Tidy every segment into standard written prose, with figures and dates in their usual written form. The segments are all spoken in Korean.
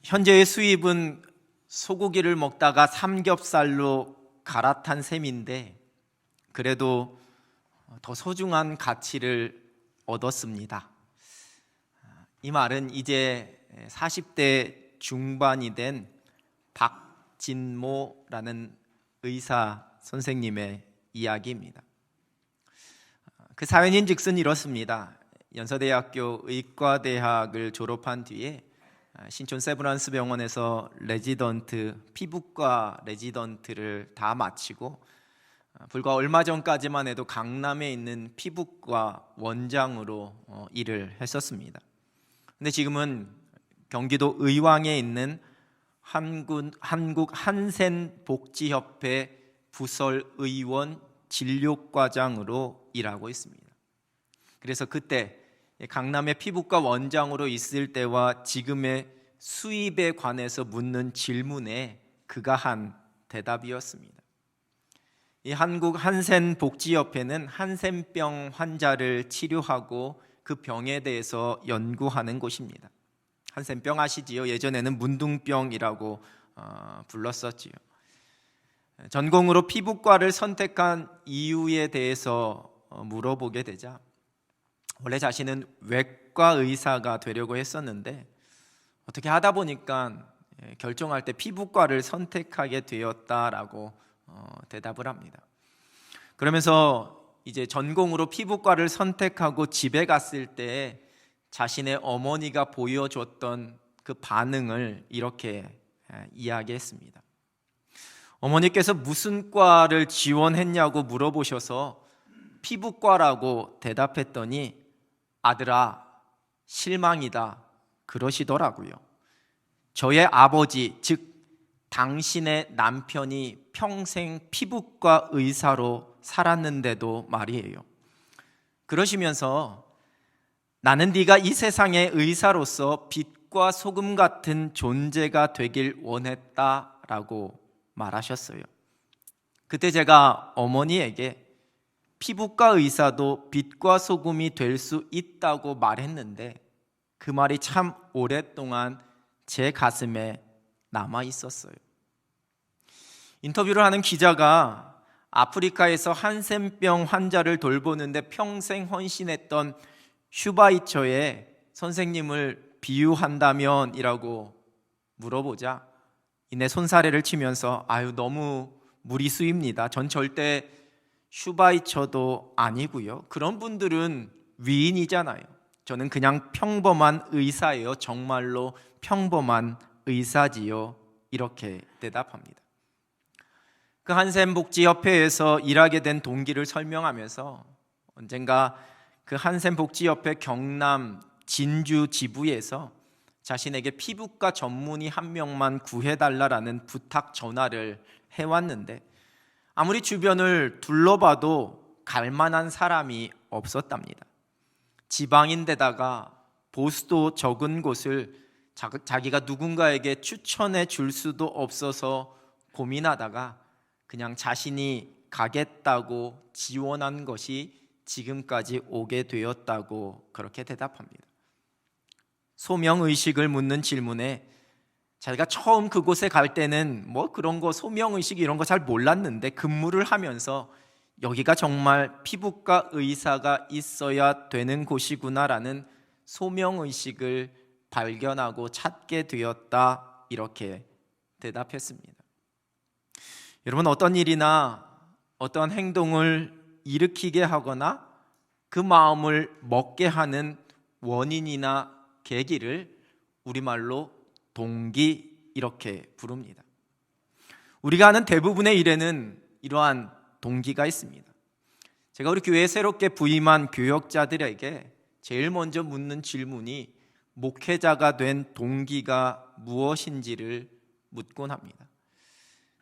현재의 수입은 소고기를 먹다가 삼겹살로 갈아탄 셈인데 그래도 더 소중한 가치를 얻었습니다. 이 말은 이제 40대 중반이 된 박진모라는 의사 선생님의 이야기입니다. 그 사연인즉슨 이렇습니다. 연서대학교 의과대학을 졸업한 뒤에 신촌 세브란스 병원에서 피부과 레지던트를 다 마치고 불과 얼마 전까지만 해도 강남에 있는 피부과 원장으로 일을 했었습니다. 근데 지금은 경기도 의왕에 있는 한국 한센복지협회 부설의원 진료과장으로 일하고 있습니다. 그래서 그때 강남의 피부과 원장으로 있을 때와 지금의 수입에 관해서 묻는 질문에 그가 한 대답이었습니다. 이 한국 한센복지협회는 한센병 환자를 치료하고 그 병에 대해서 연구하는 곳입니다. 한센병 아시지요? 예전에는 문둥병이라고 불렀었지요. 전공으로 피부과를 선택한 이유에 대해서 물어보게 되자 원래 자신은 외과 의사가 되려고 했었는데 어떻게 하다 보니까 결정할 때 피부과를 선택하게 되었다라고 대답을 합니다. 그러면서 이제 전공으로 피부과를 선택하고 집에 갔을 때 자신의 어머니가 보여줬던 그 반응을 이렇게 이야기했습니다. 어머니께서 무슨 과를 지원했냐고 물어보셔서 피부과라고 대답했더니 아들아, 실망이다 그러시더라고요. 저의 아버지, 즉 당신의 남편이 평생 피부과 의사로 살았는데도 말이에요. 그러시면서 나는 네가 이 세상의 의사로서 빛과 소금 같은 존재가 되길 원했다라고 말하셨어요. 그때 제가 어머니에게 피부과 의사도 빛과 소금이 될 수 있다고 말했는데 그 말이 참 오랫동안 제 가슴에 남아 있었어요. 인터뷰를 하는 기자가 아프리카에서 한센병 환자를 돌보는데 평생 헌신했던 슈바이처의 선생님을 비유한다면 이라고 물어보자 이내 손사래를 치면서 너무 무리수입니다. 전 절대 슈바이처도 아니고요. 그런 분들은 위인이잖아요. 저는 그냥 평범한 의사예요. 정말로 평범한 의사지요. 이렇게 대답합니다. 그 한센복지협회에서 일하게 된 동기를 설명하면서 언젠가 그 한센복지협회 경남 진주 지부에서 자신에게 피부과 전문의 한 명만 구해달라는 부탁 전화를 해왔는데 아무리 주변을 둘러봐도 갈 만한 사람이 없었답니다. 지방인데다가 보수도 적은 곳을 자기가 누군가에게 추천해 줄 수도 없어서 고민하다가 그냥 자신이 가겠다고 지원한 것이 지금까지 오게 되었다고 그렇게 대답합니다. 소명의식을 묻는 질문에 자기가 처음 그곳에 갈 때는 그런 거 소명의식 이런 거 잘 몰랐는데 근무를 하면서 여기가 정말 피부과 의사가 있어야 되는 곳이구나라는 소명의식을 발견하고 찾게 되었다 이렇게 대답했습니다. 여러분, 어떤 일이나 어떤 행동을 일으키게 하거나 그 마음을 먹게 하는 원인이나 계기를 우리말로 동기 이렇게 부릅니다. 우리가 하는 대부분의 일에는 이러한 동기가 있습니다. 제가 우리 교회에 새롭게 부임한 교역자들에게 제일 먼저 묻는 질문이 목회자가 된 동기가 무엇인지를 묻곤 합니다.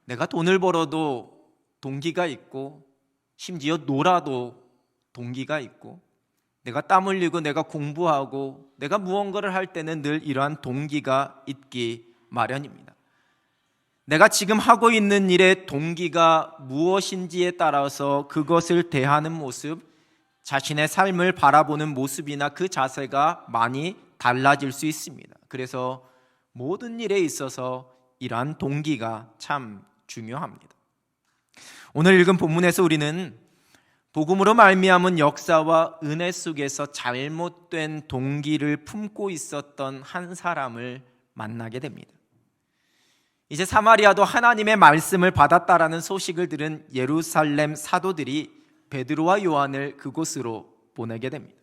내가 돈을 벌어도 동기가 있고 심지어 놀아도 동기가 있고 내가 땀 흘리고 내가 공부하고 내가 무언가를 할 때는 늘 이러한 동기가 있기 마련입니다. 내가 지금 하고 있는 일의 동기가 무엇인지에 따라서 그것을 대하는 모습, 자신의 삶을 바라보는 모습이나 그 자세가 많이 달라질 수 있습니다. 그래서 모든 일에 있어서 이러한 동기가 참 중요합니다. 오늘 읽은 본문에서 우리는 복음으로 말미암은 역사와 은혜 속에서 잘못된 동기를 품고 있었던 한 사람을 만나게 됩니다. 이제 사마리아도 하나님의 말씀을 받았다라는 소식을 들은 예루살렘 사도들이 베드로와 요한을 그곳으로 보내게 됩니다.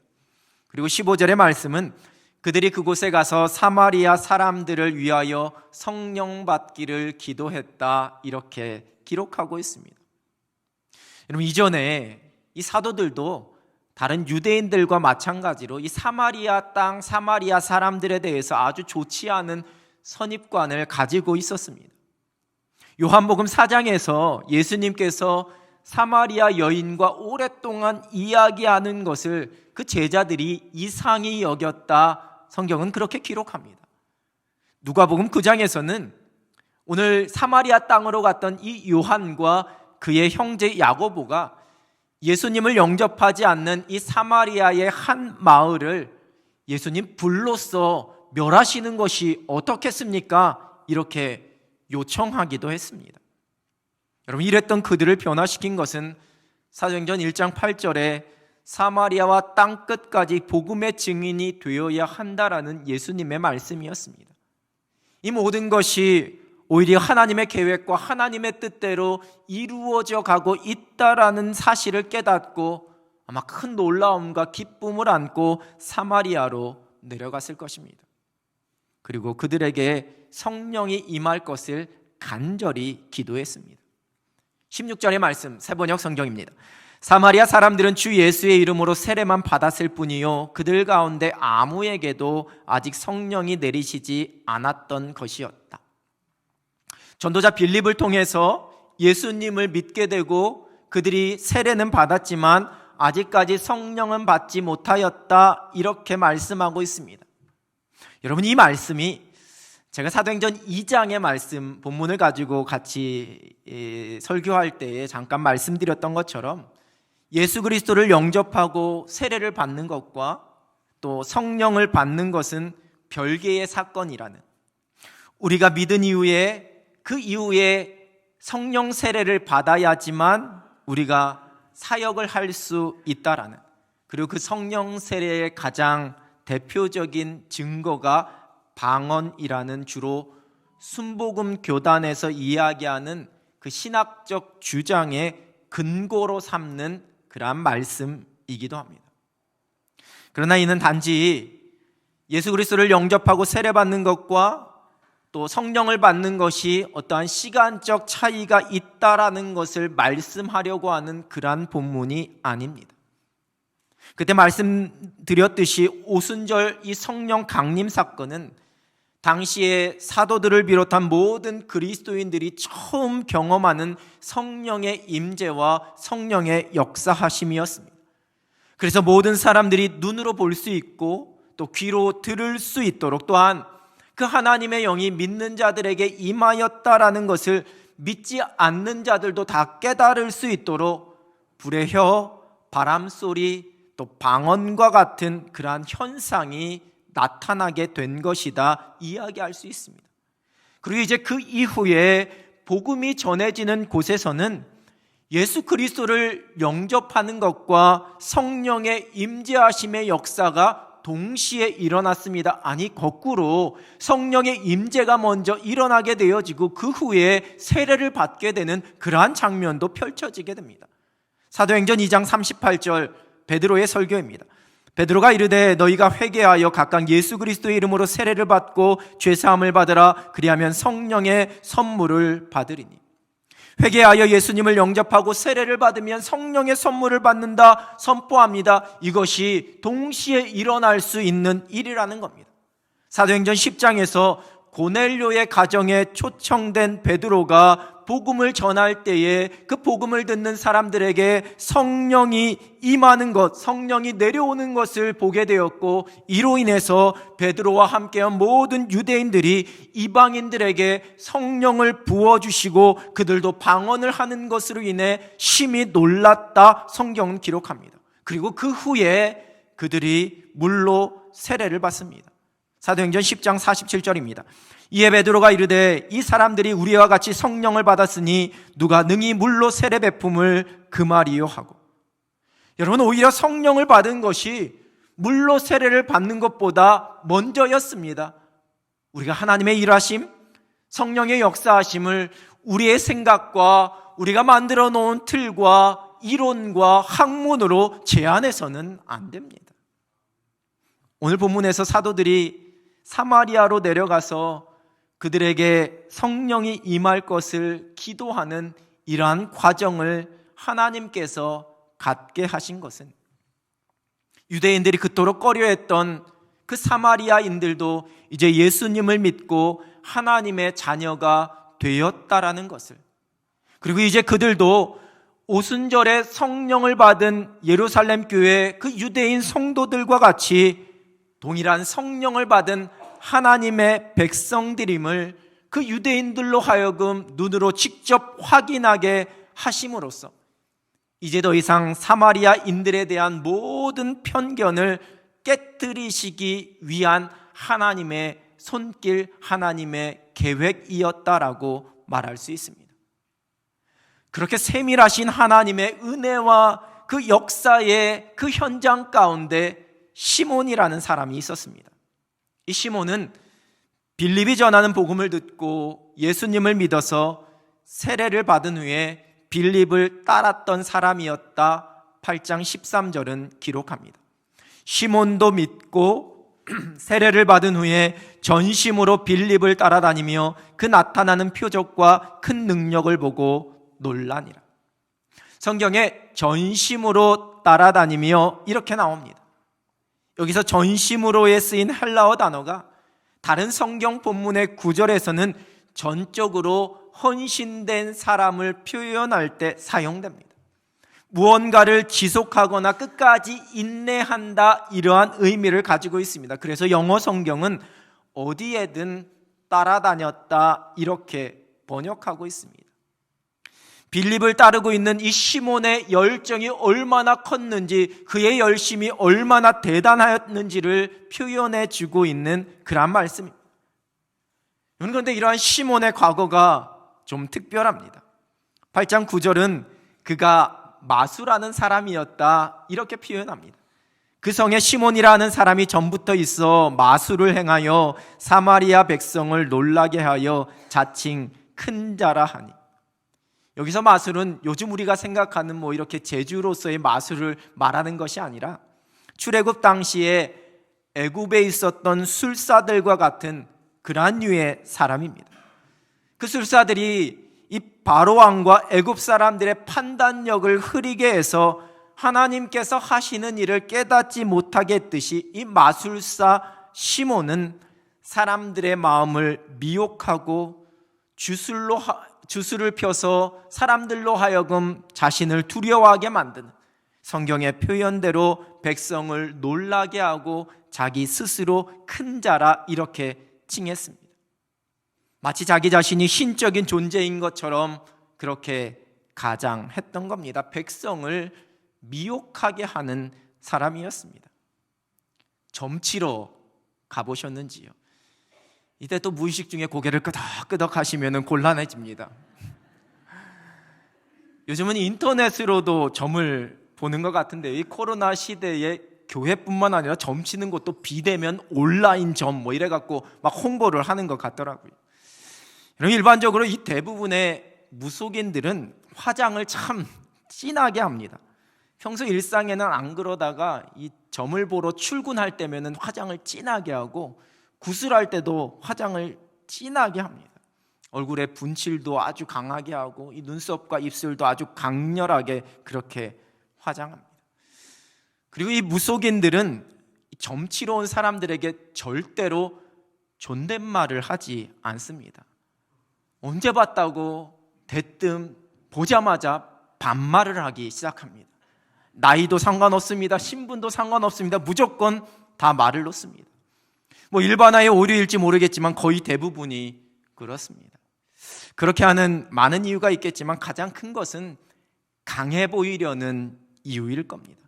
그리고 15절의 말씀은 그들이 그곳에 가서 사마리아 사람들을 위하여 성령 받기를 기도했다, 이렇게 기록하고 있습니다. 여러분, 이전에 이 사도들도 다른 유대인들과 마찬가지로 이 사마리아 땅, 사마리아 사람들에 대해서 아주 좋지 않은 선입관을 가지고 있었습니다. 요한복음 4장에서 예수님께서 사마리아 여인과 오랫동안 이야기하는 것을 그 제자들이 이상히 여겼다, 성경은 그렇게 기록합니다. 누가복음 9장에서는 오늘 사마리아 땅으로 갔던 이 요한과 그의 형제 야고보가 예수님을 영접하지 않는 이 사마리아의 한 마을을 예수님 불로써 멸하시는 것이 어떻겠습니까? 이렇게 요청하기도 했습니다. 여러분, 이랬던 그들을 변화시킨 것은 사도행전 1장 8절에 사마리아와 땅 끝까지 복음의 증인이 되어야 한다라는 예수님의 말씀이었습니다. 이 모든 것이 오히려 하나님의 계획과 하나님의 뜻대로 이루어져 가고 있다라는 사실을 깨닫고 아마 큰 놀라움과 기쁨을 안고 사마리아로 내려갔을 것입니다. 그리고 그들에게 성령이 임할 것을 간절히 기도했습니다. 16절의 말씀, 새번역 성경입니다. 사마리아 사람들은 주 예수의 이름으로 세례만 받았을 뿐이요 그들 가운데 아무에게도 아직 성령이 내리시지 않았던 것이었다. 전도자 빌립을 통해서 예수님을 믿게 되고 그들이 세례는 받았지만 아직까지 성령은 받지 못하였다, 이렇게 말씀하고 있습니다. 여러분, 이 말씀이 제가 사도행전 2장의 말씀 본문을 가지고 같이 설교할 때에 잠깐 말씀드렸던 것처럼 예수 그리스도를 영접하고 세례를 받는 것과 또 성령을 받는 것은 별개의 사건이라는, 우리가 믿은 이후에 그 이후에 성령 세례를 받아야지만 우리가 사역을 할 수 있다라는, 그리고 그 성령 세례의 가장 대표적인 증거가 방언이라는 주로 순복음 교단에서 이야기하는 그 신학적 주장의 근거로 삼는 그러한 말씀이기도 합니다. 그러나 이는 단지 예수 그리스도를 영접하고 세례받는 것과 또 성령을 받는 것이 어떠한 시간적 차이가 있다라는 것을 말씀하려고 하는 그러한 본문이 아닙니다. 그때 말씀드렸듯이 오순절 이 성령 강림 사건은 당시에 사도들을 비롯한 모든 그리스도인들이 처음 경험하는 성령의 임재와 성령의 역사하심이었습니다. 그래서 모든 사람들이 눈으로 볼 수 있고 또 귀로 들을 수 있도록, 또한 그 하나님의 영이 믿는 자들에게 임하였다라는 것을 믿지 않는 자들도 다 깨달을 수 있도록 불의 혀, 바람소리, 또 방언과 같은 그러한 현상이 나타나게 된 것이다, 이야기할 수 있습니다. 그리고 이제 그 이후에 복음이 전해지는 곳에서는 예수 그리스도를 영접하는 것과 성령의 임재하심의 역사가 동시에 일어났습니다. 아니, 거꾸로 성령의 임재가 먼저 일어나게 되어지고 그 후에 세례를 받게 되는 그러한 장면도 펼쳐지게 됩니다. 사도행전 2장 38절 베드로의 설교입니다. 베드로가 이르되 너희가 회개하여 각각 예수 그리스도의 이름으로 세례를 받고 죄사함을 받으라. 그리하면 성령의 선물을 받으리니. 회개하여 예수님을 영접하고 세례를 받으면 성령의 선물을 받는다 선포합니다. 이것이 동시에 일어날 수 있는 일이라는 겁니다. 사도행전 10장에서 고넬료의 가정에 초청된 베드로가 복음을 전할 때에 그 복음을 듣는 사람들에게 성령이 임하는 것, 성령이 내려오는 것을 보게 되었고, 이로 인해서 베드로와 함께한 모든 유대인들이 이방인들에게 성령을 부어주시고 그들도 방언을 하는 것으로 인해 심히 놀랐다, 성경은 기록합니다. 그리고 그 후에 그들이 물로 세례를 받습니다. 사도행전 10장 47절입니다. 이에 베드로가 이르되 이 사람들이 우리와 같이 성령을 받았으니 누가 능히 물로 세례 베품을 금하리요 하고. 여러분, 오히려 성령을 받은 것이 물로 세례를 받는 것보다 먼저였습니다. 우리가 하나님의 일하심, 성령의 역사하심을 우리의 생각과 우리가 만들어 놓은 틀과 이론과 학문으로 제한해서는 안 됩니다. 오늘 본문에서 사도들이 사마리아로 내려가서 그들에게 성령이 임할 것을 기도하는 이러한 과정을 하나님께서 갖게 하신 것은 유대인들이 그토록 꺼려했던 그 사마리아인들도 이제 예수님을 믿고 하나님의 자녀가 되었다라는 것을, 그리고 이제 그들도 오순절에 성령을 받은 예루살렘 교회 그 유대인 성도들과 같이 동일한 성령을 받은 하나님의 백성들임을 그 유대인들로 하여금 눈으로 직접 확인하게 하심으로써 이제 더 이상 사마리아인들에 대한 모든 편견을 깨뜨리시기 위한 하나님의 손길, 하나님의 계획이었다라고 말할 수 있습니다. 그렇게 세밀하신 하나님의 은혜와 그 역사의 그 현장 가운데 시몬이라는 사람이 있었습니다. 이 시몬은 빌립이 전하는 복음을 듣고 예수님을 믿어서 세례를 받은 후에 빌립을 따랐던 사람이었다. 8장 13절은 기록합니다. 시몬도 믿고 세례를 받은 후에 전심으로 빌립을 따라다니며 그 나타나는 표적과 큰 능력을 보고 놀라니라. 성경에 전심으로 따라다니며 이렇게 나옵니다. 여기서 전심으로에 쓰인 헬라어 단어가 다른 성경 본문의 구절에서는 전적으로 헌신된 사람을 표현할 때 사용됩니다. 무언가를 지속하거나 끝까지 인내한다, 이러한 의미를 가지고 있습니다. 그래서 영어 성경은 어디에든 따라다녔다 이렇게 번역하고 있습니다. 빌립을 따르고 있는 이 시몬의 열정이 얼마나 컸는지, 그의 열심이 얼마나 대단하였는지를 표현해 주고 있는 그런 말씀입니다. 그런데 이러한 시몬의 과거가 좀 특별합니다. 8장 9절은 그가 마수라는 사람이었다 이렇게 표현합니다. 그 성에 시몬이라는 사람이 전부터 있어 마수를 행하여 사마리아 백성을 놀라게 하여 자칭 큰 자라 하니. 여기서 마술은 요즘 우리가 생각하는 이렇게 제주로서의 마술을 말하는 것이 아니라 출애굽 당시에 애굽에 있었던 술사들과 같은 그러한 류의 사람입니다. 그 술사들이 이 바로 왕과 애굽 사람들의 판단력을 흐리게 해서 하나님께서 하시는 일을 깨닫지 못하게 했듯이 이 마술사 시몬은 사람들의 마음을 미혹하고 주술을 펴서 사람들로 하여금 자신을 두려워하게 만드는, 성경의 표현대로 백성을 놀라게 하고 자기 스스로 큰 자라 이렇게 칭했습니다. 마치 자기 자신이 신적인 존재인 것처럼 그렇게 가장했던 겁니다. 백성을 미혹하게 하는 사람이었습니다. 점치러 가보셨는지요? 이때 또 무의식 중에 고개를 끄덕끄덕 하시면 곤란해집니다. 요즘은 인터넷으로도 점을 보는 것 같은데, 이 코로나 시대에 교회뿐만 아니라 점치는 것도 비대면 온라인 점 이래갖고 막 홍보를 하는 것 같더라고요. 일반적으로 이 대부분의 무속인들은 화장을 참 진하게 합니다. 평소 일상에는 안 그러다가 이 점을 보러 출근할 때면은 화장을 진하게 하고, 구슬할 때도 화장을 진하게 합니다. 얼굴에 분칠도 아주 강하게 하고, 이 눈썹과 입술도 아주 강렬하게 그렇게 화장합니다. 그리고 이 무속인들은 점치러 온 사람들에게 절대로 존댓말을 하지 않습니다. 언제 봤다고 대뜸 보자마자 반말을 하기 시작합니다. 나이도 상관없습니다. 신분도 상관없습니다. 무조건 다 말을 놓습니다. 일반화의 오류일지 모르겠지만 거의 대부분이 그렇습니다. 그렇게 하는 많은 이유가 있겠지만 가장 큰 것은 강해 보이려는 이유일 겁니다.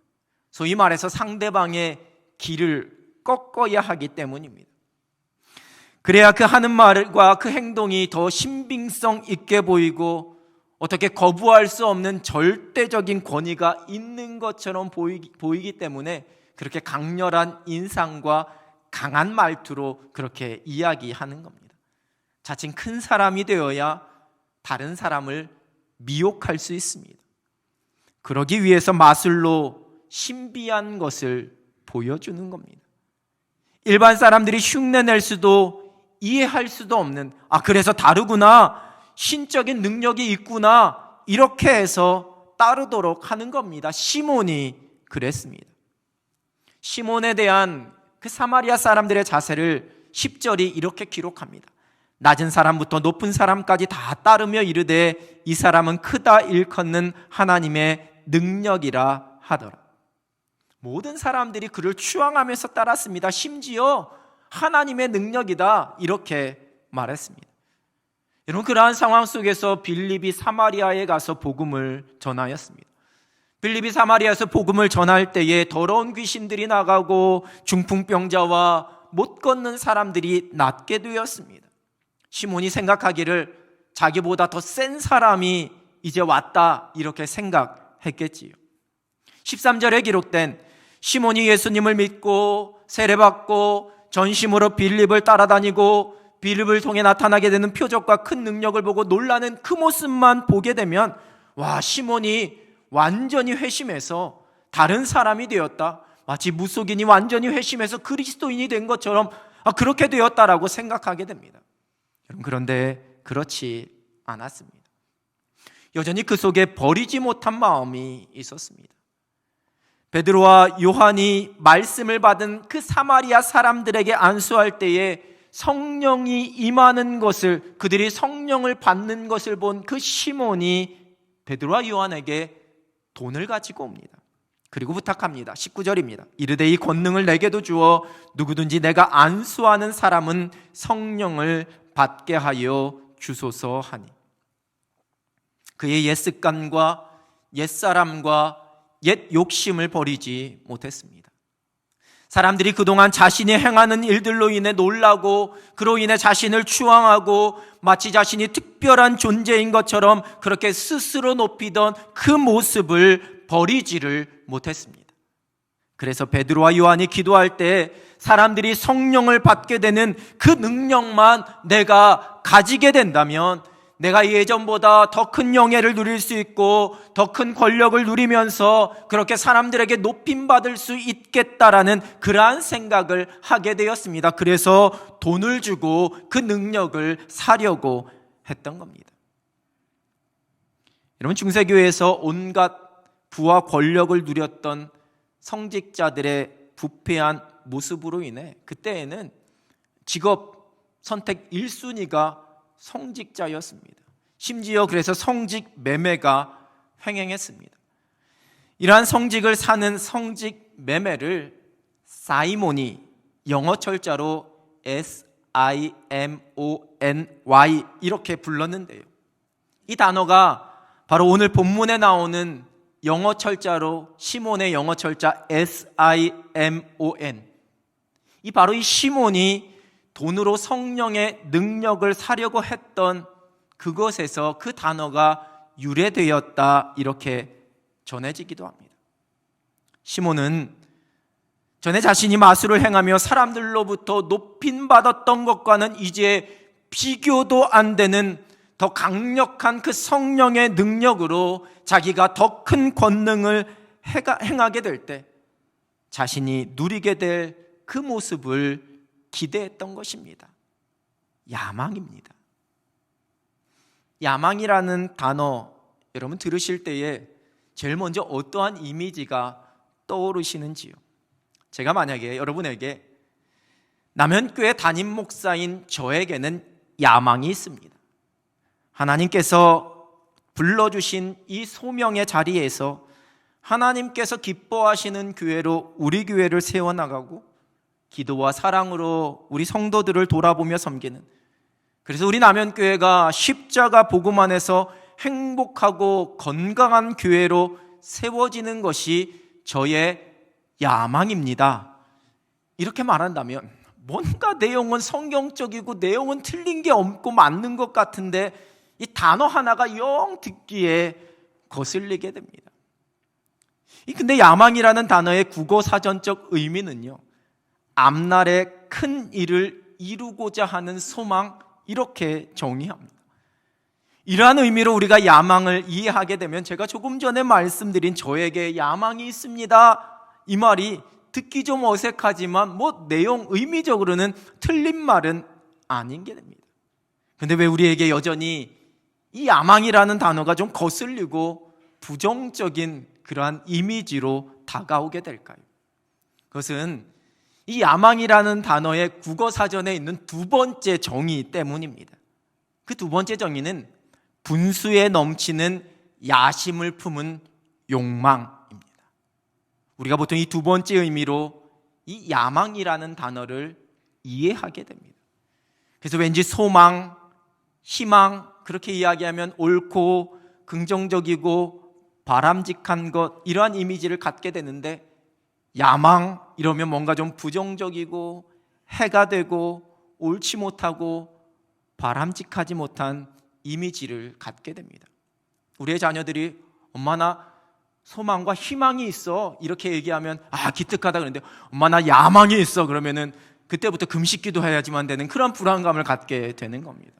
소위 말해서 상대방의 길을 꺾어야 하기 때문입니다. 그래야 그 하는 말과 그 행동이 더 신빙성 있게 보이고 어떻게 거부할 수 없는 절대적인 권위가 있는 것처럼 보이기 때문에 그렇게 강렬한 인상과 강한 말투로 그렇게 이야기하는 겁니다. 자칭 큰 사람이 되어야 다른 사람을 미혹할 수 있습니다. 그러기 위해서 마술로 신비한 것을 보여주는 겁니다. 일반 사람들이 흉내낼 수도 이해할 수도 없는, 그래서 다르구나, 신적인 능력이 있구나, 이렇게 해서 따르도록 하는 겁니다. 시몬이 그랬습니다. 시몬에 대한 그 사마리아 사람들의 자세를 10절이 이렇게 기록합니다. 낮은 사람부터 높은 사람까지 다 따르며 이르되 이 사람은 크다 일컫는 하나님의 능력이라 하더라. 모든 사람들이 그를 추앙하면서 따랐습니다. 심지어 하나님의 능력이다 이렇게 말했습니다. 여러분, 그러한 상황 속에서 빌립이 사마리아에 가서 복음을 전하였습니다. 빌립이 사마리아에서 복음을 전할 때에 더러운 귀신들이 나가고 중풍병자와 못 걷는 사람들이 낫게 되었습니다. 시몬이 생각하기를 자기보다 더 센 사람이 이제 왔다 이렇게 생각했겠지요. 13절에 기록된 시몬이 예수님을 믿고 세례받고 전심으로 빌립을 따라다니고 빌립을 통해 나타나게 되는 표적과 큰 능력을 보고 놀라는 그 모습만 보게 되면 시몬이 완전히 회심해서 다른 사람이 되었다, 마치 무속인이 완전히 회심해서 그리스도인이 된 것처럼 그렇게 되었다라고 생각하게 됩니다. 그런데 그렇지 않았습니다. 여전히 그 속에 버리지 못한 마음이 있었습니다. 베드로와 요한이 말씀을 받은 그 사마리아 사람들에게 안수할 때에 성령이 임하는 것을, 그들이 성령을 받는 것을 본 그 시몬이 베드로와 요한에게 돈을 가지고 옵니다. 그리고 부탁합니다. 19절입니다. 이르되 이 권능을 내게도 주어 누구든지 내가 안수하는 사람은 성령을 받게 하여 주소서 하니. 그의 옛 습관과 옛사람과 옛 욕심을 버리지 못했습니다. 사람들이 그동안 자신이 행하는 일들로 인해 놀라고 그로 인해 자신을 추앙하고 마치 자신이 특별한 존재인 것처럼 그렇게 스스로 높이던 그 모습을 버리지를 못했습니다. 그래서 베드로와 요한이 기도할 때 사람들이 성령을 받게 되는 그 능력만 내가 가지게 된다면 내가 예전보다 더 큰 영예를 누릴 수 있고 더 큰 권력을 누리면서 그렇게 사람들에게 높임받을 수 있겠다라는 그러한 생각을 하게 되었습니다. 그래서 돈을 주고 그 능력을 사려고 했던 겁니다. 여러분, 중세교회에서 온갖 부와 권력을 누렸던 성직자들의 부패한 모습으로 인해 그때에는 직업 선택 1순위가 성직자였습니다. 심지어 그래서 성직 매매가 횡행했습니다. 이러한 성직을 사는 성직 매매를 사이몬이 영어 철자로 SIMONY 이렇게 불렀는데요. 이 단어가 바로 오늘 본문에 나오는 영어 철자로 시몬의 영어 철자 SIMON, 이 바로 이 시몬이 돈으로 성령의 능력을 사려고 했던 그것에서 그 단어가 유래되었다 이렇게 전해지기도 합니다. 시몬은 전에 자신이 마술을 행하며 사람들로부터 높임받았던 것과는 이제 비교도 안 되는 더 강력한 그 성령의 능력으로 자기가 더 큰 권능을 행하게 될 때 자신이 누리게 될 그 모습을 기대했던 것입니다. 야망입니다. 야망이라는 단어 여러분 들으실 때에 제일 먼저 어떠한 이미지가 떠오르시는지요? 제가 만약에 여러분에게 남현교회 담임 목사인 저에게는 야망이 있습니다. 하나님께서 불러주신 이 소명의 자리에서 하나님께서 기뻐하시는 교회로 우리 교회를 세워나가고 기도와 사랑으로 우리 성도들을 돌아보며 섬기는, 그래서 우리 남현교회가 십자가 복음 안에서 행복하고 건강한 교회로 세워지는 것이 저의 야망입니다. 이렇게 말한다면 뭔가 내용은 성경적이고 내용은 틀린 게 없고 맞는 것 같은데 이 단어 하나가 영 듣기에 거슬리게 됩니다. 근데 야망이라는 단어의 국어 사전적 의미는요, 앞날에 큰 일을 이루고자 하는 소망, 이렇게 정의합니다. 이러한 의미로 우리가 야망을 이해하게 되면 제가 조금 전에 말씀드린 저에게 야망이 있습니다, 이 말이 듣기 좀 어색하지만 내용 의미적으로는 틀린 말은 아닌 게 됩니다. 근데 왜 우리에게 여전히 이 야망이라는 단어가 좀 거슬리고 부정적인 그러한 이미지로 다가오게 될까요? 그것은 이 야망이라는 단어의 국어사전에 있는 두 번째 정의 때문입니다. 그 두 번째 정의는 분수에 넘치는 야심을 품은 욕망입니다. 우리가 보통 이 두 번째 의미로 이 야망이라는 단어를 이해하게 됩니다. 그래서 왠지 소망, 희망, 그렇게 이야기하면 옳고 긍정적이고 바람직한 것, 이러한 이미지를 갖게 되는데, 야망 이러면 뭔가 좀 부정적이고 해가 되고 옳지 못하고 바람직하지 못한 이미지를 갖게 됩니다. 우리의 자녀들이 엄마 나 소망과 희망이 있어 이렇게 얘기하면 기특하다 그러는데, 엄마 나 야망이 있어 그러면은 그때부터 금식기도 해야지만 되는 그런 불안감을 갖게 되는 겁니다.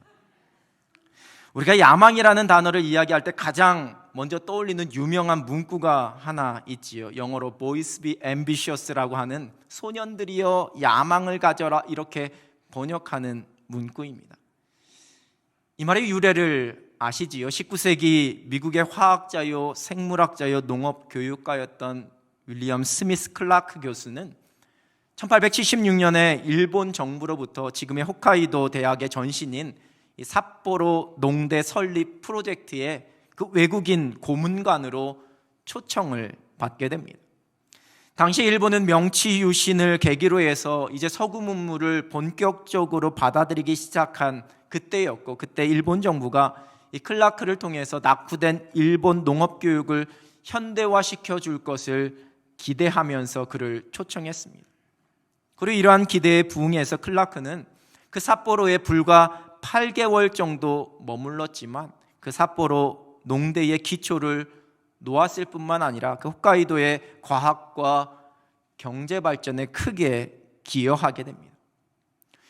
우리가 야망이라는 단어를 이야기할 때 가장 먼저 떠올리는 유명한 문구가 하나 있지요. 영어로 Boys be ambitious라고 하는 소년들이여 야망을 가져라, 이렇게 번역하는 문구입니다. 이 말의 유래를 아시지요? 19세기 미국의 화학자요 생물학자요 농업교육가였던 윌리엄 스미스 클라크 교수는 1876년에 일본 정부로부터 지금의 홋카이도 대학의 전신인 삿포로 농대 설립 프로젝트에 그 외국인 고문관으로 초청을 받게 됩니다. 당시 일본은 명치 유신을 계기로 해서 이제 서구 문물을 본격적으로 받아들이기 시작한 그때였고, 그때 일본 정부가 이 클라크를 통해서 낙후된 일본 농업 교육을 현대화시켜 줄 것을 기대하면서 그를 초청했습니다. 그리고 이러한 기대에 부응해서 클라크는 그 삿포로에 불과 8개월 정도 머물렀지만 그 삿포로 농대의 기초를 놓았을 뿐만 아니라 그 홋카이도의 과학과 경제 발전에 크게 기여하게 됩니다.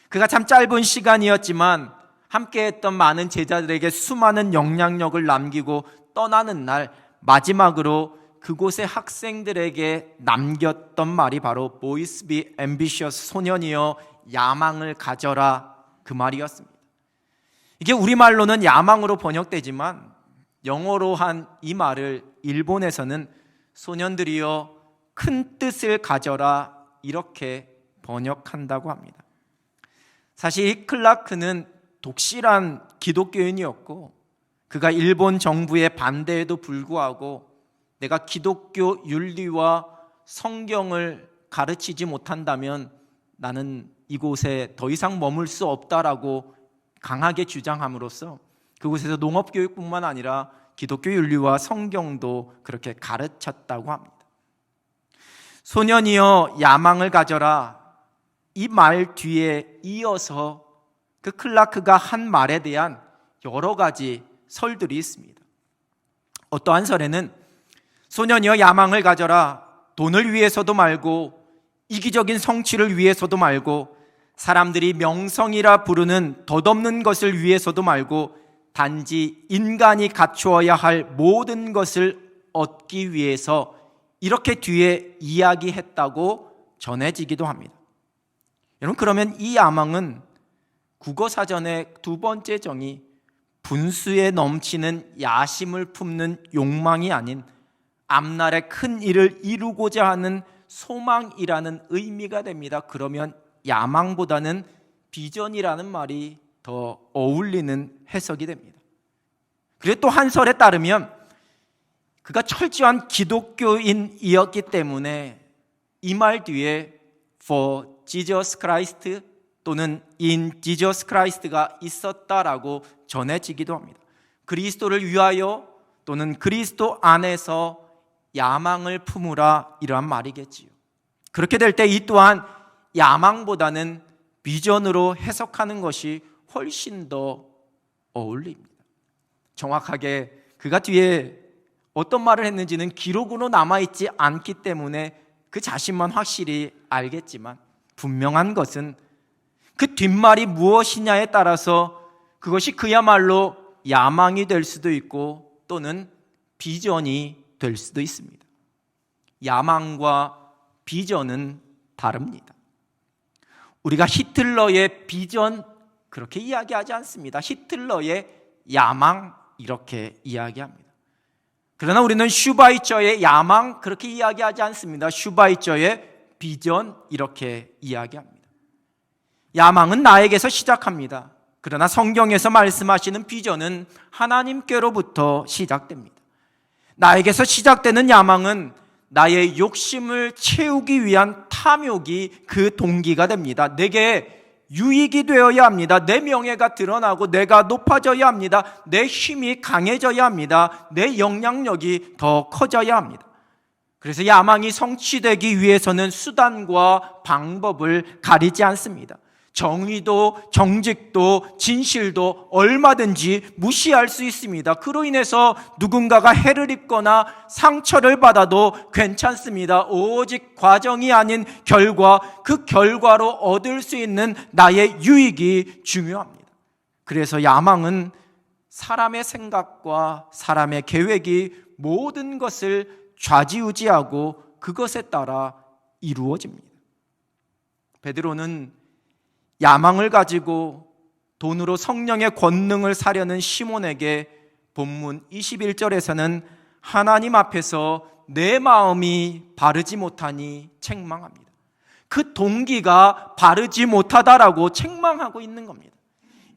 그가 참 짧은 시간이었지만 함께했던 많은 제자들에게 수많은 영향력을 남기고 떠나는 날 마지막으로 그곳의 학생들에게 남겼던 말이 바로 Boys be ambitious, 소년이여 야망을 가져라, 그 말이었습니다. 이게 우리말로는 야망으로 번역되지만 영어로 한 이 말을 일본에서는 소년들이여 큰 뜻을 가져라, 이렇게 번역한다고 합니다. 사실 이 클라크는 독실한 기독교인이었고, 그가 일본 정부의 반대에도 불구하고 내가 기독교 윤리와 성경을 가르치지 못한다면 나는 이곳에 더 이상 머물 수 없다라고 강하게 주장함으로써 그곳에서 농업교육뿐만 아니라 기독교 윤리와 성경도 그렇게 가르쳤다고 합니다. 소년이여 야망을 가져라, 이 말 뒤에 이어서 그 클라크가 한 말에 대한 여러 가지 설들이 있습니다. 어떠한 설에는 소년이여 야망을 가져라, 돈을 위해서도 말고 이기적인 성취를 위해서도 말고 사람들이 명성이라 부르는 덧없는 것을 위해서도 말고 단지 인간이 갖추어야 할 모든 것을 얻기 위해서, 이렇게 뒤에 이야기했다고 전해지기도 합니다. 여러분, 그러면 이 야망은 국어사전의 두 번째 정의 분수에 넘치는 야심을 품는 욕망이 아닌 앞날에 큰 일을 이루고자 하는 소망이라는 의미가 됩니다. 그러면 야망보다는 비전이라는 말이 더 어울리는 해석이 됩니다. 그리고 또 한 설에 따르면 그가 철저한 기독교인이었기 때문에 이 말 뒤에 For Jesus Christ 또는 In Jesus Christ가 있었다라고 전해지기도 합니다. 그리스도를 위하여 또는 그리스도 안에서 야망을 품으라, 이러한 말이겠지요. 그렇게 될 때 이 또한 야망보다는 비전으로 해석하는 것이 훨씬 더 어울립니다. 정확하게 그가 뒤에 어떤 말을 했는지는 기록으로 남아있지 않기 때문에 그 자신만 확실히 알겠지만, 분명한 것은 그 뒷말이 무엇이냐에 따라서 그것이 그야말로 야망이 될 수도 있고 또는 비전이 될 수도 있습니다. 야망과 비전은 다릅니다. 우리가 히틀러의 비전 그렇게 이야기하지 않습니다. 히틀러의 야망 이렇게 이야기합니다. 그러나 우리는 슈바이처의 야망 그렇게 이야기하지 않습니다. 슈바이처의 비전 이렇게 이야기합니다. 야망은 나에게서 시작합니다. 그러나 성경에서 말씀하시는 비전은 하나님께로부터 시작됩니다. 나에게서 시작되는 야망은 나의 욕심을 채우기 위한 탐욕이 그 동기가 됩니다. 내게 유익이 되어야 합니다. 내 명예가 드러나고 내가 높아져야 합니다. 내 힘이 강해져야 합니다. 내 영향력이 더 커져야 합니다. 그래서 야망이 성취되기 위해서는 수단과 방법을 가리지 않습니다. 정의도 정직도 진실도 얼마든지 무시할 수 있습니다. 그로 인해서 누군가가 해를 입거나 상처를 받아도 괜찮습니다. 오직 과정이 아닌 결과, 그 결과로 얻을 수 있는 나의 유익이 중요합니다. 그래서 야망은 사람의 생각과 사람의 계획이 모든 것을 좌지우지하고 그것에 따라 이루어집니다. 베드로는 야망을 가지고 돈으로 성령의 권능을 사려는 시몬에게 본문 21절에서는 하나님 앞에서 내 마음이 바르지 못하니 책망합니다. 그 동기가 바르지 못하다라고 책망하고 있는 겁니다.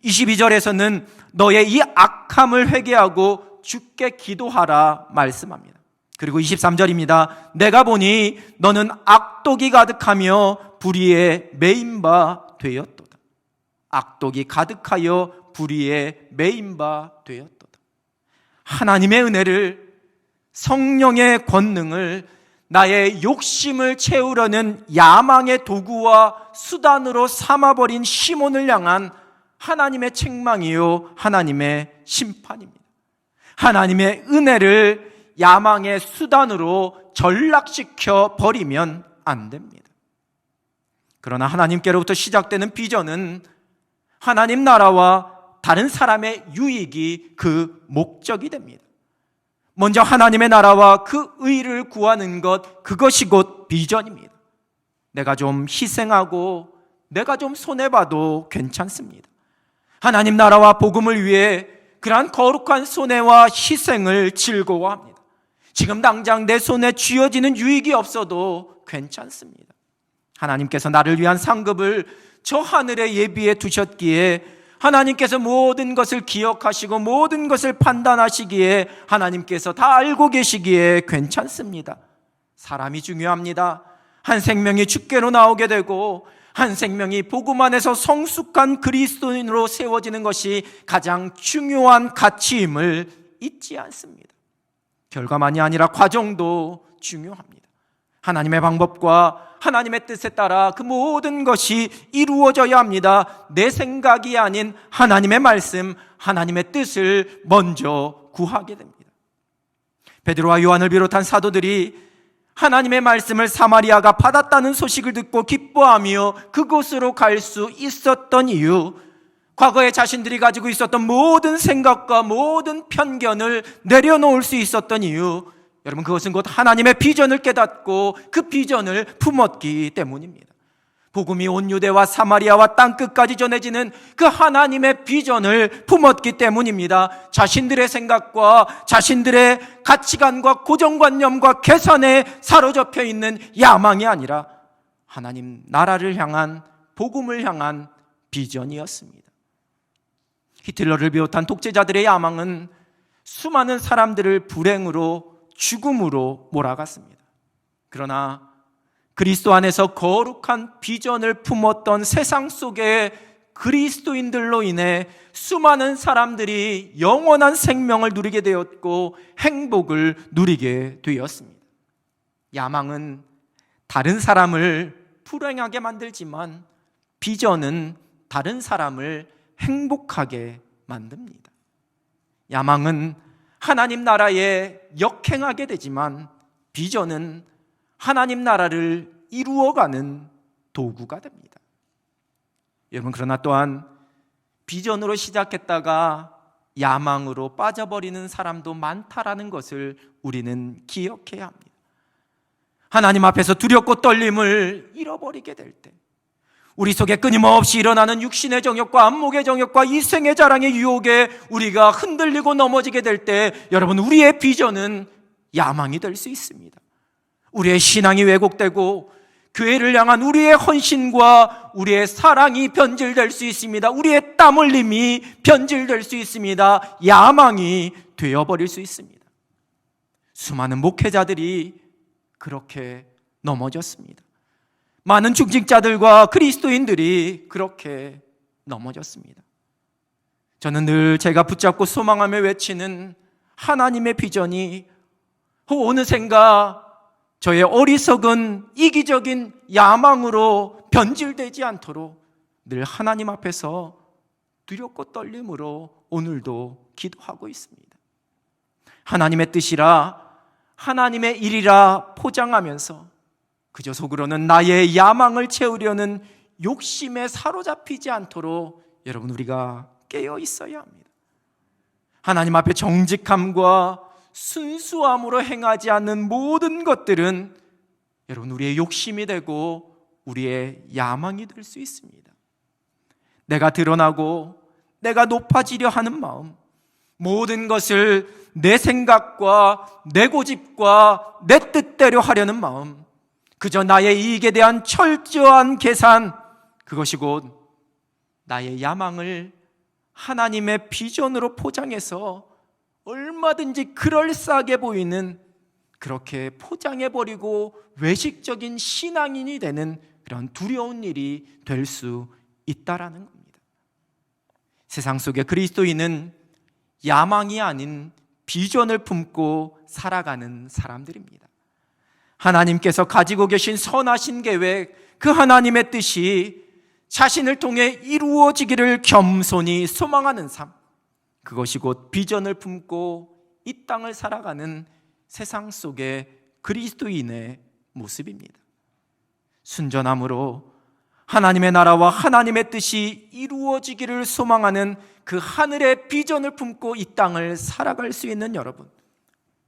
22절에서는 너의 이 악함을 회개하고 주께 기도하라 말씀합니다. 그리고 23절입니다. 내가 보니 너는 악독이 가득하며 불의에 매인 바 되었도다. 악독이 가득하여 불의에 매인 바 되었도다. 하나님의 은혜를, 성령의 권능을 나의 욕심을 채우려는 야망의 도구와 수단으로 삼아버린 시몬을 향한 하나님의 책망이요 하나님의 심판입니다. 하나님의 은혜를 야망의 수단으로 전락시켜 버리면 안 됩니다. 그러나 하나님께로부터 시작되는 비전은 하나님 나라와 다른 사람의 유익이 그 목적이 됩니다. 먼저 하나님의 나라와 그 의를 구하는 것, 그것이 곧 비전입니다. 내가 좀 희생하고 내가 좀 손해봐도 괜찮습니다. 하나님 나라와 복음을 위해 그러한 거룩한 손해와 희생을 즐거워합니다. 지금 당장 내 손에 쥐어지는 유익이 없어도 괜찮습니다. 하나님께서 나를 위한 상급을 저 하늘에 예비해 두셨기에, 하나님께서 모든 것을 기억하시고 모든 것을 판단하시기에, 하나님께서 다 알고 계시기에 괜찮습니다. 사람이 중요합니다. 한 생명이 주께로 나오게 되고 한 생명이 복음 안에서 성숙한 그리스도인으로 세워지는 것이 가장 중요한 가치임을 잊지 않습니다. 결과만이 아니라 과정도 중요합니다. 하나님의 방법과 하나님의 뜻에 따라 그 모든 것이 이루어져야 합니다. 내 생각이 아닌 하나님의 말씀, 하나님의 뜻을 먼저 구하게 됩니다. 베드로와 요한을 비롯한 사도들이 하나님의 말씀을 사마리아가 받았다는 소식을 듣고 기뻐하며 그곳으로 갈 수 있었던 이유, 과거에 자신들이 가지고 있었던 모든 생각과 모든 편견을 내려놓을 수 있었던 이유, 여러분, 그것은 곧 하나님의 비전을 깨닫고 그 비전을 품었기 때문입니다. 복음이 온 유대와 사마리아와 땅끝까지 전해지는 그 하나님의 비전을 품었기 때문입니다. 자신들의 생각과 자신들의 가치관과 고정관념과 계산에 사로잡혀 있는 야망이 아니라 하나님 나라를 향한, 복음을 향한 비전이었습니다. 히틀러를 비롯한 독재자들의 야망은 수많은 사람들을 불행으로, 죽음으로 몰아갔습니다. 그러나 그리스도 안에서 거룩한 비전을 품었던 세상 속의 그리스도인들로 인해 수많은 사람들이 영원한 생명을 누리게 되었고 행복을 누리게 되었습니다. 야망은 다른 사람을 불행하게 만들지만 비전은 다른 사람을 행복하게 만듭니다. 야망은 하나님 나라에 역행하게 되지만 비전은 하나님 나라를 이루어가는 도구가 됩니다. 여러분, 그러나 또한 비전으로 시작했다가 야망으로 빠져버리는 사람도 많다라는 것을 우리는 기억해야 합니다. 하나님 앞에서 두렵고 떨림을 잃어버리게 될 때, 우리 속에 끊임없이 일어나는 육신의 정욕과 안목의 정욕과 이생의 자랑의 유혹에 우리가 흔들리고 넘어지게 될 때, 여러분, 우리의 비전은 야망이 될 수 있습니다. 우리의 신앙이 왜곡되고 교회를 향한 우리의 헌신과 우리의 사랑이 변질될 수 있습니다. 우리의 땀 흘림이 변질될 수 있습니다. 야망이 되어버릴 수 있습니다. 수많은 목회자들이 그렇게 넘어졌습니다. 많은 중직자들과 그리스도인들이 그렇게 넘어졌습니다. 저는 늘 제가 붙잡고 소망하며 외치는 하나님의 비전이 어느샌가 저의 어리석은 이기적인 야망으로 변질되지 않도록 늘 하나님 앞에서 두렵고 떨림으로 오늘도 기도하고 있습니다. 하나님의 뜻이라, 하나님의 일이라 포장하면서 그저 속으로는 나의 야망을 채우려는 욕심에 사로잡히지 않도록 여러분, 우리가 깨어 있어야 합니다. 하나님 앞에 정직함과 순수함으로 행하지 않는 모든 것들은 여러분, 우리의 욕심이 되고 우리의 야망이 될 수 있습니다. 내가 드러나고 내가 높아지려 하는 마음, 모든 것을 내 생각과 내 고집과 내 뜻대로 하려는 마음, 그저 나의 이익에 대한 철저한 계산, 그것이 곧 나의 야망을 하나님의 비전으로 포장해서 얼마든지 그럴싸하게 보이는, 그렇게 포장해버리고 외식적인 신앙인이 되는 그런 두려운 일이 될 수 있다라는 겁니다. 세상 속의 그리스도인은 야망이 아닌 비전을 품고 살아가는 사람들입니다. 하나님께서 가지고 계신 선하신 계획, 그 하나님의 뜻이 자신을 통해 이루어지기를 겸손히 소망하는 삶, 그것이 곧 비전을 품고 이 땅을 살아가는 세상 속의 그리스도인의 모습입니다. 순전함으로 하나님의 나라와 하나님의 뜻이 이루어지기를 소망하는 그 하늘의 비전을 품고 이 땅을 살아갈 수 있는 여러분,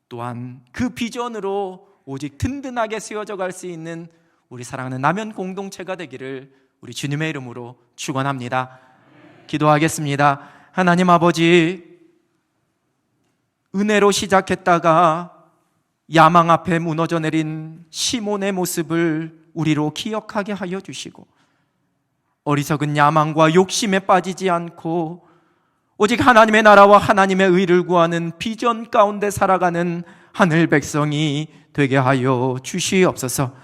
또한 그 비전으로 오직 든든하게 세워져 갈 수 있는 우리 사랑하는 남연 공동체가 되기를 우리 주님의 이름으로 축원합니다. 기도하겠습니다. 하나님 아버지, 은혜로 시작했다가 야망 앞에 무너져 내린 시몬의 모습을 우리로 기억하게 하여 주시고, 어리석은 야망과 욕심에 빠지지 않고 오직 하나님의 나라와 하나님의 의를 구하는 비전 가운데 살아가는 하늘 백성이 되게 하여 주시옵소서.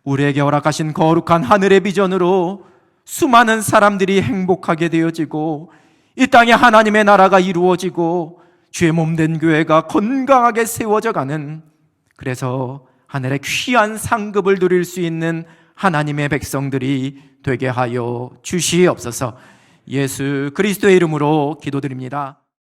우리에게 허락하신 거룩한 하늘의 비전으로 수많은 사람들이 행복하게 되어지고 이 땅에 하나님의 나라가 이루어지고 주의 몸된 교회가 건강하게 세워져 가는, 그래서 하늘의 귀한 상급을 누릴 수 있는 하나님의 백성들이 되게 하여 주시옵소서. 예수 그리스도의 이름으로 기도드립니다.